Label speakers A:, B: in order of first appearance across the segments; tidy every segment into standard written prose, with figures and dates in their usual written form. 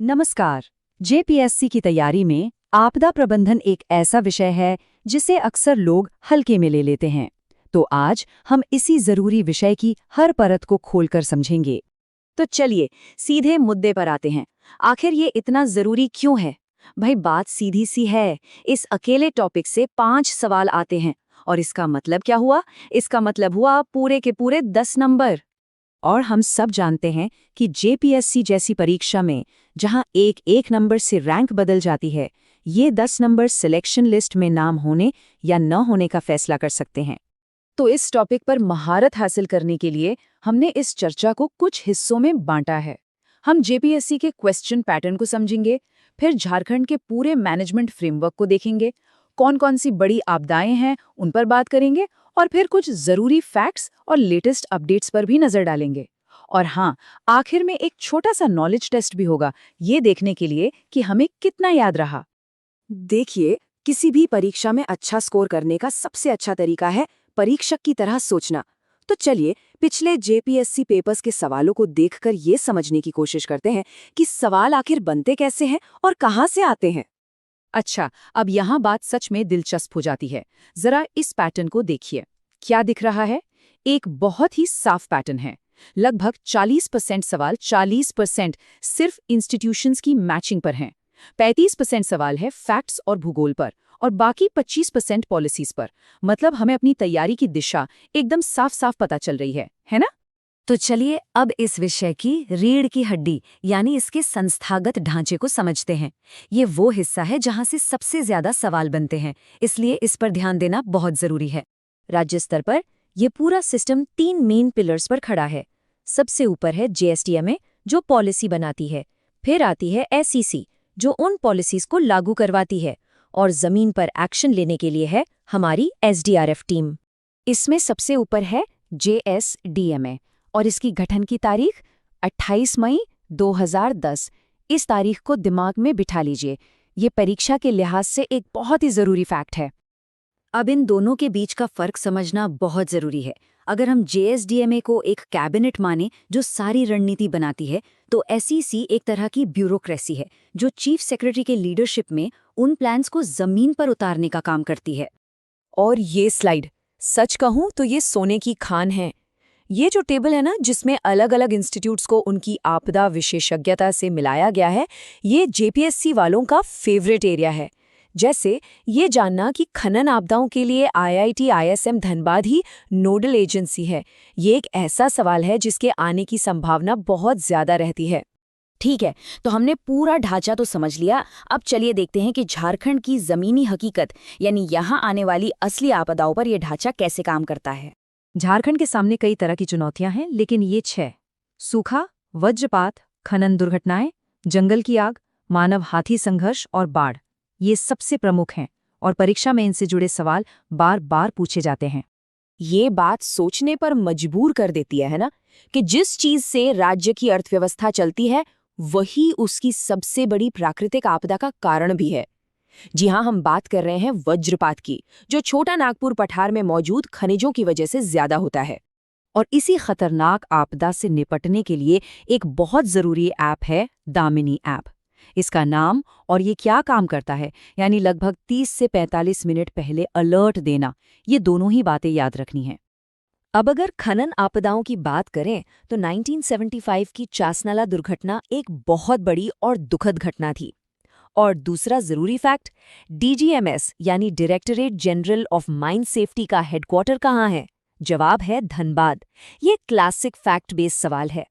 A: नमस्कार। जेपीएससी की तैयारी में आपदा प्रबंधन एक ऐसा विषय है जिसे अक्सर लोग हल्के में ले लेते हैं। तो आज हम इसी जरूरी विषय की हर परत को खोलकर समझेंगे। तो चलिए सीधे मुद्दे पर आते हैं। आखिर ये इतना जरूरी क्यों है? भाई बात सीधी सी है। इस अकेले टॉपिक से 5 सवाल आते हैं और इसका मतलब क्या हुआ? इसका मतलब हुआ पूरे के पूरे 10 नंबर। और हम सब जानते हैं कि जेपीएससी जैसी परीक्षा में जहां एक एक नंबर से रैंक बदल जाती है, ये 10 नंबर सिलेक्शन लिस्ट में नाम होने या न होने का फैसला कर सकते हैं। तो इस टॉपिक पर महारत हासिल करने के लिए हमने इस चर्चा को कुछ हिस्सों में बांटा है। हम जेपीएससी के क्वेश्चन पैटर्न को समझेंगे, फिर झारखंड के पूरे मैनेजमेंट फ्रेमवर्क को देखेंगे, कौन कौन सी बड़ी आपदाएं हैं उन पर बात करेंगे और फिर कुछ जरूरी फैक्ट्स और लेटेस्ट अपडेट्स पर भी नजर डालेंगे। और हाँ, आखिर में एक छोटा सा नॉलेज टेस्ट भी होगा, ये देखने के लिए कि हमें कितना याद रहा। देखिए, किसी भी परीक्षा में अच्छा स्कोर करने का सबसे अच्छा तरीका है परीक्षक की तरह सोचना। तो चलिए पिछले जेपीएससी पेपर्स के सवालों को देखकर ये समझने की कोशिश करते हैं कि सवाल आखिर बनते कैसे हैं और कहाँ से आते हैं। अच्छा, अब यहाँ बात सच में दिलचस्प हो जाती है। जरा इस पैटर्न को देखिए। क्या दिख रहा है? एक बहुत ही साफ पैटर्न है। लगभग 40% सवाल 40% सिर्फ इंस्टीट्यूशंस की मैचिंग पर हैं। 35% सवाल है फैक्ट्स और भूगोल पर और बाकी 25% पॉलिसीज पर। मतलब हमें अपनी तैयारी की दिशा एकदम साफ साफ पता चल रही है ना? तो चलिए अब इस विषय की रीढ़ की हड्डी यानी इसके संस्थागत ढांचे को समझते हैं। ये वो हिस्सा है जहां से सबसे ज्यादा सवाल बनते हैं, इसलिए इस पर ध्यान देना बहुत जरूरी है। राज्य स्तर पर यह पूरा सिस्टम 3 मेन पिलर्स पर खड़ा है। सबसे ऊपर है जेएसटीएमए जो पॉलिसी बनाती है, फिर आती है एसईसी जो उन पॉलिसीज को लागू करवाती है, और जमीन पर एक्शन लेने के लिए है हमारी एसडीआरएफ टीम। इसमें सबसे ऊपर है जेएसडीएमए और इसकी गठन की तारीख 28 मई 2010। इस तारीख को दिमाग में बिठा लीजिए, ये परीक्षा के लिहाज से एक बहुत ही जरूरी फैक्ट है। अब इन दोनों के बीच का फर्क समझना बहुत जरूरी है। अगर हम जेएसडीएमए को एक कैबिनेट माने जो सारी रणनीति बनाती है, तो एसईसी एक तरह की ब्यूरोक्रेसी है जो चीफ सेक्रेटरी के लीडरशिप में उन प्लान्स को जमीन पर उतारने का काम करती है। और ये स्लाइड, सच कहूं तो ये सोने की खान है। ये जो टेबल है ना, जिसमें अलग अलग इंस्टीट्यूट्स को उनकी आपदा विशेषज्ञता से मिलाया गया है, ये जेपीएससी वालों का फेवरेट एरिया है। जैसे ये जानना कि खनन आपदाओं के लिए आईआईटी आईएसएम धनबाद ही नोडल एजेंसी है, ये एक ऐसा सवाल है जिसके आने की संभावना बहुत ज्यादा रहती है। ठीक है, तो हमने पूरा ढांचा तो समझ लिया। अब चलिए देखते हैं कि झारखंड की जमीनी हकीकत यानी यहाँ आने वाली असली आपदाओं पर यह ढांचा कैसे काम करता है। झारखंड के सामने कई तरह की चुनौतियां हैं, लेकिन ये 6: सूखा, वज्रपात, खनन दुर्घटनाएं, जंगल की आग, मानव हाथी संघर्ष और बाढ़, ये सबसे प्रमुख हैं और परीक्षा में इनसे जुड़े सवाल बार बार पूछे जाते हैं। ये बात सोचने पर मजबूर कर देती है ना, कि जिस चीज से राज्य की अर्थव्यवस्था चलती है वही उसकी सबसे बड़ी प्राकृतिक आपदा का कारण भी है। जी हाँ, हम बात कर रहे हैं वज्रपात की, जो छोटा नागपुर पठार में मौजूद खनिजों की वजह से ज्यादा होता है। और इसी खतरनाक आपदा से निपटने के लिए एक बहुत जरूरी ऐप है दामिनी ऐप। इसका नाम और ये क्या काम करता है, यानी लगभग 30 से 45 मिनट पहले अलर्ट देना, ये दोनों ही बातें याद रखनी हैं। अब अगर खनन आपदाओं की बात करें तो 1975 की चासनाला दुर्घटना एक बहुत बड़ी और दुखद घटना थी। और दूसरा जरूरी फैक्ट, डीजीएमएस यानी directorate general of mine safety का हेडक्वार्टर कहाँ है? जवाब है धनबाद। ये क्लासिक फैक्ट बेस्ड सवाल है।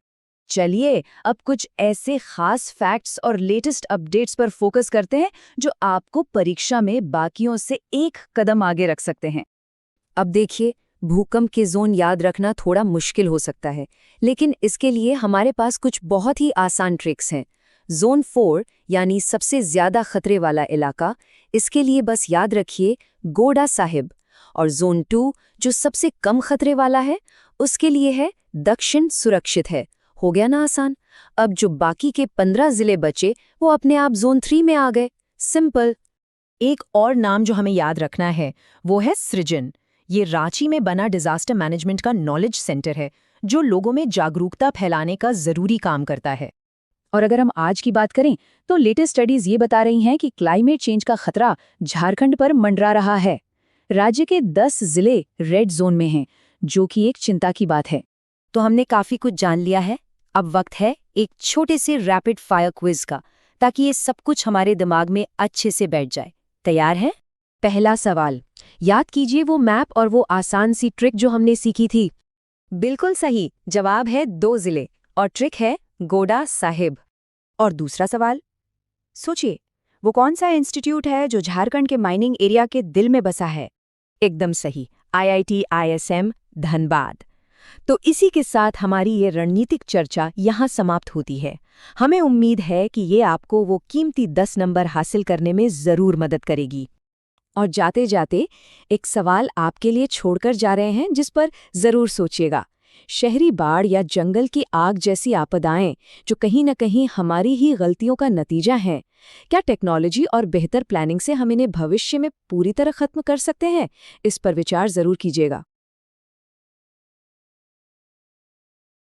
A: चलिए अब कुछ ऐसे खास फैक्ट्स और लेटेस्ट अपडेट्स पर फोकस करते हैं जो आपको परीक्षा में बाकियों से एक कदम आगे रख सकते हैं। अब देखिए, भूकंप के जोन याद रखना थोड़ा मुश्किल हो सकता है, लेकिन इसके लिए हमारे पास कुछ बहुत ही आसान ट्रिक्स हैं। जोन 4 यानी सबसे ज्यादा खतरे वाला इलाका, इसके लिए बस याद रखिए गोडा साहिब। और जोन 2 जो सबसे कम खतरे वाला है, उसके लिए है दक्षिण सुरक्षित है। हो गया ना आसान? अब जो बाकी के 15 जिले बचे वो अपने आप जोन 3 में आ गए। सिंपल। एक और नाम जो हमें याद रखना है वो है सृजन। ये रांची में बना डिजास्टर मैनेजमेंट का नॉलेज सेंटर है जो लोगों में जागरूकता फैलाने का जरूरी काम करता है। और अगर हम आज की बात करें तो लेटेस्ट स्टडीज ये बता रही हैं कि क्लाइमेट चेंज का खतरा झारखंड पर मंडरा रहा है। राज्य के 10 जिले रेड जोन में हैं, जो कि एक चिंता की बात है। तो हमने काफी कुछ जान लिया है। अब वक्त है एक छोटे से रैपिड फायर क्विज का, ताकि ये सब कुछ हमारे दिमाग में अच्छे से बैठ जाए। तैयार हैं? पहला सवाल, याद कीजिए वो मैप और वो आसान सी ट्रिक जो हमने सीखी थी। बिल्कुल सही जवाब है 2 जिले और ट्रिक है गोडा साहिब। और दूसरा सवाल, सोचिए वो कौन सा इंस्टीट्यूट है जो झारखंड के माइनिंग एरिया के दिल में बसा है? एकदम सही, IIT ISM धनबाद। तो इसी के साथ हमारी ये रणनीतिक चर्चा यहाँ समाप्त होती है। हमें उम्मीद है कि ये आपको वो कीमती 10 नंबर हासिल करने में ज़रूर मदद करेगी। और जाते जाते एक सवाल आपके लिए छोड़कर जा रहे हैं, जिस पर ज़रूर सोचिएगा। शहरी बाढ़ या जंगल की आग जैसी आपदाएं, जो कहीं न कहीं हमारी ही गलतियों का नतीजा हैं, क्या टेक्नोलॉजी और बेहतर प्लानिंग से हम इन्हें भविष्य में पूरी तरह खत्म कर सकते हैं? इस पर विचार ज़रूर कीजिएगा।